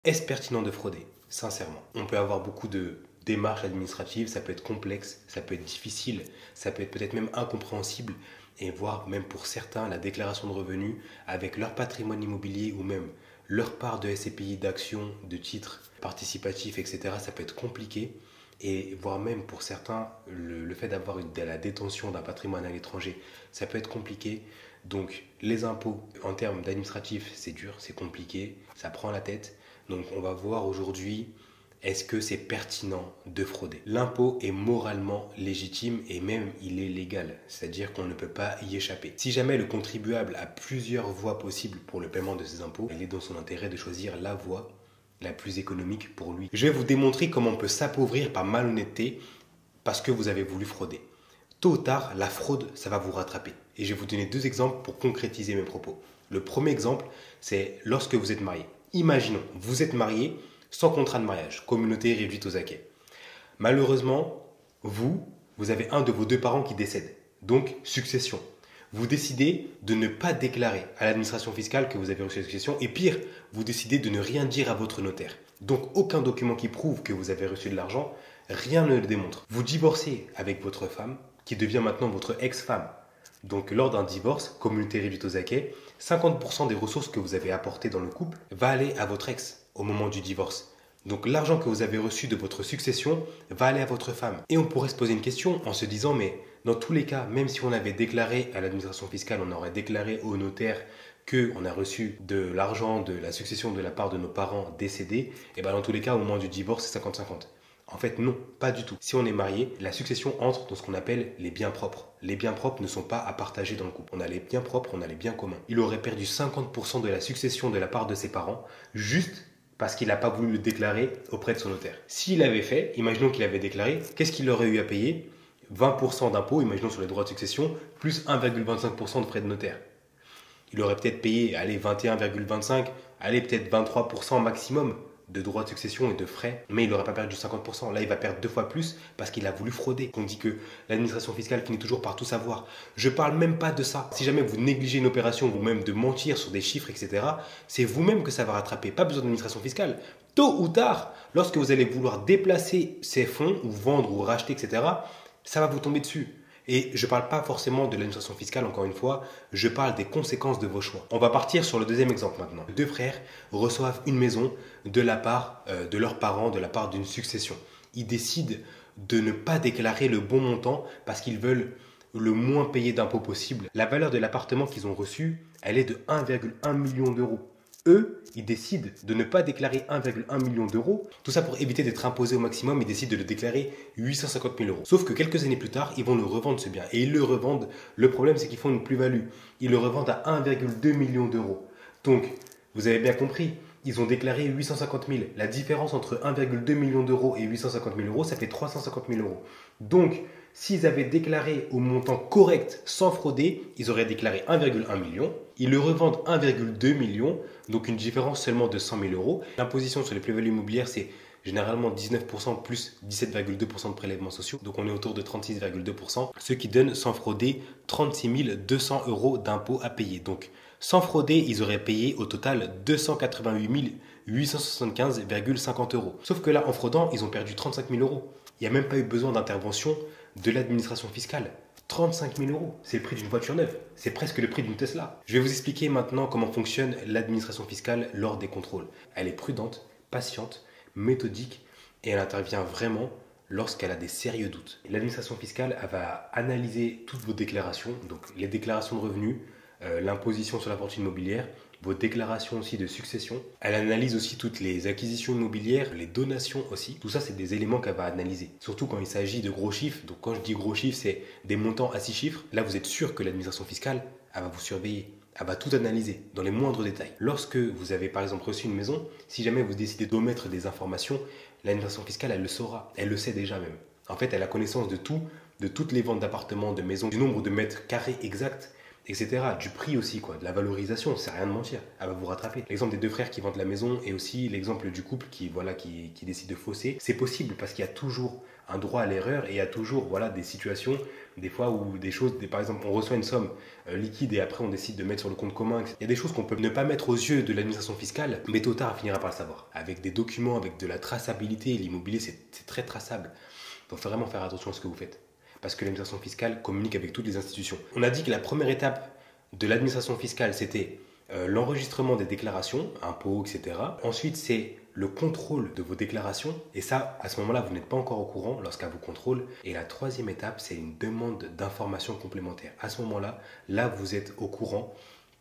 Est-ce pertinent de frauder? Sincèrement. On peut avoir beaucoup de démarches administratives, ça peut être complexe, ça peut être difficile, ça peut être peut-être même incompréhensible, et voire même pour certains, la déclaration de revenus avec leur patrimoine immobilier ou même leur part de SCPI, d'actions, de titres participatifs, etc., ça peut être compliqué. Et voire même pour certains, le fait d'avoir de la détention d'un patrimoine à l'étranger, ça peut être compliqué. Donc les impôts en termes d'administratif, c'est dur, c'est compliqué, ça prend la tête. Donc on va voir aujourd'hui, est-ce que c'est pertinent de frauder? L'impôt est moralement légitime et même il est légal, c'est-à-dire qu'on ne peut pas y échapper. Si jamais le contribuable a plusieurs voies possibles pour le paiement de ses impôts, il est dans son intérêt de choisir la voie la plus économique pour lui. Je vais vous démontrer comment on peut s'appauvrir par malhonnêteté parce que vous avez voulu frauder. Tôt ou tard, la fraude, ça va vous rattraper. Et je vais vous donner deux exemples pour concrétiser mes propos. Le premier exemple, c'est lorsque vous êtes marié. Imaginons, vous êtes marié sans contrat de mariage, communauté réduite aux acquets. Malheureusement, vous avez un de vos deux parents qui décède. Donc, succession. Vous décidez de ne pas déclarer à l'administration fiscale que vous avez reçu la succession. Et pire, vous décidez de ne rien dire à votre notaire. Donc, aucun document qui prouve que vous avez reçu de l'argent, rien ne le démontre. Vous divorcez avec votre femme, qui devient maintenant votre ex-femme. Donc, lors d'un divorce, communauté réduite aux acquets, 50% des ressources que vous avez apportées dans le couple va aller à votre ex au moment du divorce. Donc, l'argent que vous avez reçu de votre succession va aller à votre femme. Et on pourrait se poser une question en se disant, mais dans tous les cas, même si on avait déclaré à l'administration fiscale, on aurait déclaré au notaire qu'on a reçu de l'argent de la succession de la part de nos parents décédés, et bien dans tous les cas, au moment du divorce, c'est 50-50. En fait, non, pas du tout. Si on est marié, la succession entre dans ce qu'on appelle les biens propres. Les biens propres ne sont pas à partager dans le couple. On a les biens propres, on a les biens communs. Il aurait perdu 50% de la succession de la part de ses parents, juste parce qu'il n'a pas voulu le déclarer auprès de son notaire. S'il l'avait fait, imaginons qu'il avait déclaré, qu'est-ce qu'il aurait eu à payer? 20% d'impôts, imaginons sur les droits de succession, plus 1,25% de frais de notaire. Il aurait peut-être payé, allez, 21,25, allez, peut-être 23% maximum de droits de succession et de frais, mais il n'aurait pas perdu 50%. Là, il va perdre deux fois plus parce qu'il a voulu frauder. On dit que l'administration fiscale finit toujours par tout savoir. Je ne parle même pas de ça. Si jamais vous négligez une opération, ou même de mentir sur des chiffres, etc., c'est vous-même que ça va rattraper. Pas besoin d'administration fiscale. Tôt ou tard, lorsque vous allez vouloir déplacer ces fonds, ou vendre, ou racheter, etc., ça va vous tomber dessus. Et je ne parle pas forcément de l'administration fiscale, encore une fois, je parle des conséquences de vos choix. On va partir sur le deuxième exemple maintenant. Deux frères reçoivent une maison de la part de leurs parents, de la part d'une succession. Ils décident de ne pas déclarer le bon montant parce qu'ils veulent le moins payer d'impôts possible. La valeur de l'appartement qu'ils ont reçu, elle est de 1,1 million d'euros. Eux, ils décident de ne pas déclarer 1,1 million d'euros. Tout ça pour éviter d'être imposés au maximum, ils décident de le déclarer 850 000 euros. Sauf que quelques années plus tard, ils vont le revendre ce bien. Et ils le revendent. Le problème, c'est qu'ils font une plus-value. Ils le revendent à 1,2 million d'euros. Donc, vous avez bien compris, ils ont déclaré 850 000. La différence entre 1,2 million d'euros et 850 000 euros, ça fait 350 000 euros. Donc, s'ils avaient déclaré au montant correct sans frauder, ils auraient déclaré 1,1 million. Ils le revendent 1,2 million, donc une différence seulement de 100 000 euros. L'imposition sur les plus-values immobilières, c'est généralement 19% plus 17,2% de prélèvements sociaux. Donc on est autour de 36,2%, ce qui donne sans frauder 36 200 euros d'impôts à payer. Donc sans frauder, ils auraient payé au total 288 875,50 euros. Sauf que là, en fraudant, ils ont perdu 35 000 euros. Il n'y a même pas eu besoin d'intervention de l'administration fiscale. 35 000 euros, c'est le prix d'une voiture neuve. C'est presque le prix d'une Tesla. Je vais vous expliquer maintenant comment fonctionne l'administration fiscale lors des contrôles. Elle est prudente, patiente, méthodique et elle intervient vraiment lorsqu'elle a des sérieux doutes. L'administration fiscale, elle va analyser toutes vos déclarations, donc les déclarations de revenus, l'imposition sur la fortune immobilière, vos déclarations aussi de succession. Elle analyse aussi toutes les acquisitions immobilières, les donations aussi. Tout ça, c'est des éléments qu'elle va analyser. Surtout quand il s'agit de gros chiffres. Donc quand je dis gros chiffres, c'est des montants à 6 chiffres. Là, vous êtes sûr que l'administration fiscale, elle va vous surveiller. Elle va tout analyser dans les moindres détails. Lorsque vous avez par exemple reçu une maison, si jamais vous décidez d'omettre des informations, l'administration fiscale, elle le saura. Elle le sait déjà même. En fait, elle a connaissance de tout, de toutes les ventes d'appartements, de maisons, du nombre de mètres carrés exacts. etc. Du prix aussi, quoi, de la valorisation, c'est rien de mentir. Elle va vous rattraper. L'exemple des deux frères qui vendent la maison et aussi l'exemple du couple qui décide de fausser, c'est possible parce qu'il y a toujours un droit à l'erreur et il y a toujours des situations, des fois où des choses, par exemple, on reçoit une somme liquide et après on décide de mettre sur le compte commun. Il y a des choses qu'on peut ne pas mettre aux yeux de l'administration fiscale, mais tôt ou tard, elle finira par le savoir. Avec des documents, avec de la traçabilité, l'immobilier, c'est très traçable. Il faut vraiment faire attention à ce que vous faites. Parce que l'administration fiscale communique avec toutes les institutions. On a dit que la première étape de l'administration fiscale, c'était l'enregistrement des déclarations, impôts, etc. Ensuite, c'est le contrôle de vos déclarations. Et ça, à ce moment-là, vous n'êtes pas encore au courant lorsqu'elle vous contrôle. Et la troisième étape, c'est une demande d'informations complémentaires. À ce moment-là, là, vous êtes au courant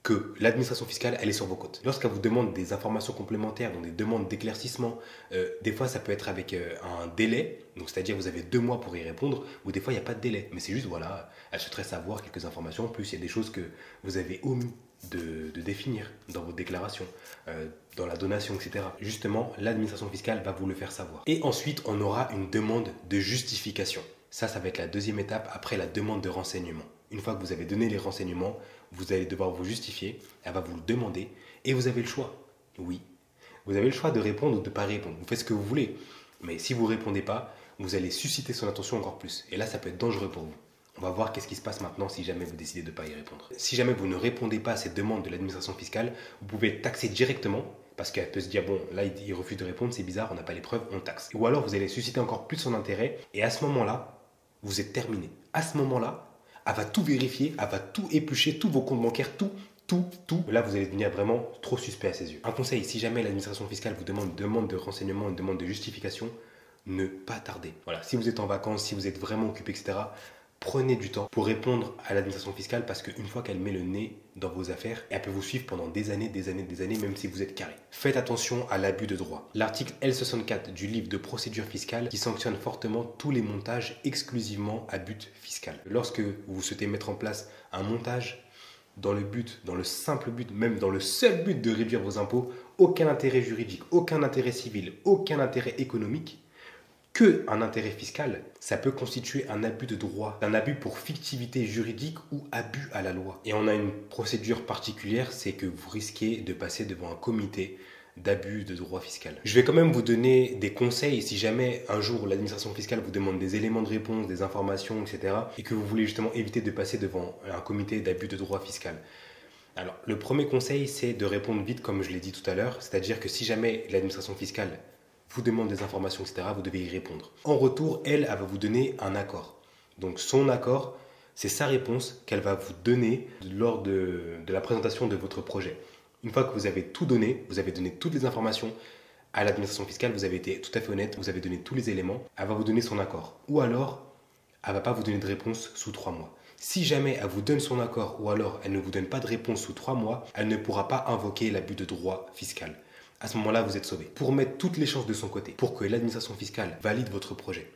que l'administration fiscale, elle est sur vos côtes. Lorsqu'elle vous demande des informations complémentaires, donc des demandes d'éclaircissement, des fois ça peut être avec un délai, donc c'est-à-dire vous avez 2 mois pour y répondre, ou des fois il n'y a pas de délai, mais c'est juste, elle souhaiterait savoir quelques informations, en plus il y a des choses que vous avez omis de définir dans votre déclaration, dans la donation, etc. Justement, l'administration fiscale va vous le faire savoir. Et ensuite, on aura une demande de justification. Ça va être la deuxième étape après la demande de renseignement. Une fois que vous avez donné les renseignements, vous allez devoir vous justifier, elle va vous le demander, et vous avez le choix. Oui, vous avez le choix de répondre ou de ne pas répondre. Vous faites ce que vous voulez, mais si vous ne répondez pas, vous allez susciter son attention encore plus. Et là, ça peut être dangereux pour vous. On va voir qu'est-ce qui se passe maintenant si jamais vous décidez de ne pas y répondre. Si jamais vous ne répondez pas à cette demande de l'administration fiscale, vous pouvez être taxé directement, parce qu'elle peut se dire, bon, là, il refuse de répondre, c'est bizarre, on n'a pas les preuves, on taxe. Ou alors, vous allez susciter encore plus son intérêt, et à ce moment-là, vous êtes terminé. À ce moment-là, elle va tout vérifier, elle va tout éplucher, tous vos comptes bancaires, tout. Là, vous allez devenir vraiment trop suspect à ses yeux. Un conseil, si jamais l'administration fiscale vous demande une demande de renseignement, une demande de justification, ne pas tarder. Voilà, si vous êtes en vacances, si vous êtes vraiment occupé, etc., prenez du temps pour répondre à l'administration fiscale parce qu'une fois qu'elle met le nez dans vos affaires, elle peut vous suivre pendant des années, même si vous êtes carré. Faites attention à l'abus de droit. L'article L64 du livre de procédure fiscale qui sanctionne fortement tous les montages exclusivement à but fiscal. Lorsque vous souhaitez mettre en place un montage dans le simple but, même dans le seul but de réduire vos impôts, aucun intérêt juridique, aucun intérêt civil, aucun intérêt économique, que un intérêt fiscal, ça peut constituer un abus de droit, un abus pour fictivité juridique ou abus à la loi. Et on a une procédure particulière, c'est que vous risquez de passer devant un comité d'abus de droit fiscal. Je vais quand même vous donner des conseils si jamais un jour l'administration fiscale vous demande des éléments de réponse, des informations, etc. et que vous voulez justement éviter de passer devant un comité d'abus de droit fiscal. Alors, le premier conseil, c'est de répondre vite comme je l'ai dit tout à l'heure, c'est-à-dire que si jamais l'administration fiscale vous demande des informations, etc., vous devez y répondre. En retour, elle va vous donner un accord. Donc son accord, c'est sa réponse qu'elle va vous donner lors de la présentation de votre projet. Une fois que vous avez tout donné, vous avez donné toutes les informations à l'administration fiscale, vous avez été tout à fait honnête, vous avez donné tous les éléments, elle va vous donner son accord. Ou alors, elle ne va pas vous donner de réponse sous 3 mois. Si jamais elle vous donne son accord ou alors elle ne vous donne pas de réponse sous 3 mois, elle ne pourra pas invoquer l'abus de droit fiscal. À ce moment-là, vous êtes sauvé. Pour mettre toutes les chances de son côté, pour que l'administration fiscale valide votre projet,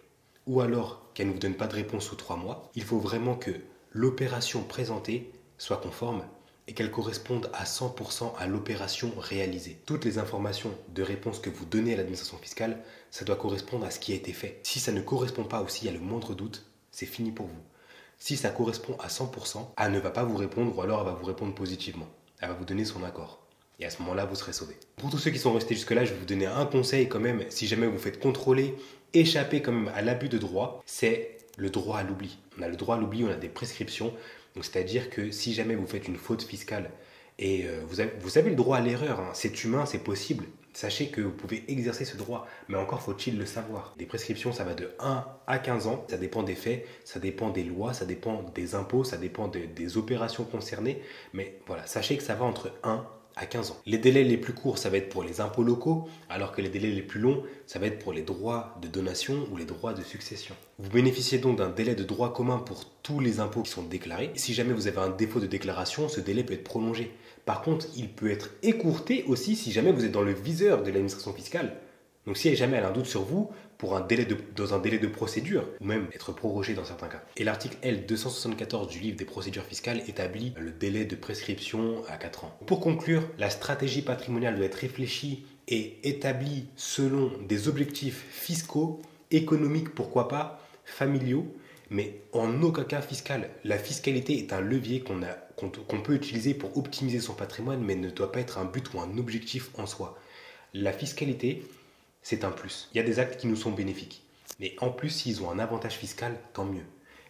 ou alors qu'elle ne vous donne pas de réponse sous 3 mois, il faut vraiment que l'opération présentée soit conforme et qu'elle corresponde à 100% à l'opération réalisée. Toutes les informations de réponse que vous donnez à l'administration fiscale, ça doit correspondre à ce qui a été fait. Si ça ne correspond pas ou s'il y a le moindre doute, c'est fini pour vous. Si ça correspond à 100%, elle ne va pas vous répondre ou alors elle va vous répondre positivement. Elle va vous donner son accord. Et à ce moment-là, vous serez sauvé. Pour tous ceux qui sont restés jusque-là, je vais vous donner un conseil quand même. Si jamais vous faites contrôler, échapper quand même à l'abus de droit, c'est le droit à l'oubli. On a le droit à l'oubli, on a des prescriptions. Donc c'est-à-dire que si jamais vous faites une faute fiscale et vous avez le droit à l'erreur, hein, c'est humain, c'est possible. Sachez que vous pouvez exercer ce droit, mais encore faut-il le savoir. Les prescriptions, ça va de 1 à 15 ans. Ça dépend des faits, ça dépend des lois, ça dépend des impôts, ça dépend des opérations concernées. Mais voilà, sachez que ça va entre 1 à 15 ans. Les délais les plus courts, ça va être pour les impôts locaux, alors que les délais les plus longs, ça va être pour les droits de donation ou les droits de succession. Vous bénéficiez donc d'un délai de droit commun pour tous les impôts qui sont déclarés. Si jamais vous avez un défaut de déclaration, ce délai peut être prolongé. Par contre, il peut être écourté aussi si jamais vous êtes dans le viseur de l'administration fiscale. Donc si jamais elle a un doute sur vous, dans un délai de procédure, ou même être prorogé dans certains cas. Et l'article L274 du livre des procédures fiscales établit le délai de prescription à 4 ans. Pour conclure, la stratégie patrimoniale doit être réfléchie et établie selon des objectifs fiscaux, économiques, pourquoi pas, familiaux, mais en aucun cas fiscal. La fiscalité est un levier qu'on peut utiliser pour optimiser son patrimoine, mais ne doit pas être un but ou un objectif en soi. La fiscalité, c'est un plus. Il y a des actes qui nous sont bénéfiques. Mais en plus, s'ils ont un avantage fiscal, tant mieux.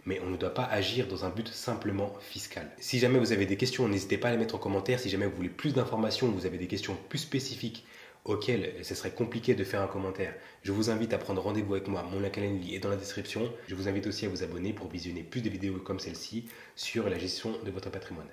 Mais on ne doit pas agir dans un but simplement fiscal. Si jamais vous avez des questions, n'hésitez pas à les mettre en commentaire. Si jamais vous voulez plus d'informations, vous avez des questions plus spécifiques auxquelles ce serait compliqué de faire un commentaire, je vous invite à prendre rendez-vous avec moi. Mon lien Calendly est dans la description. Je vous invite aussi à vous abonner pour visionner plus de vidéos comme celle-ci sur la gestion de votre patrimoine.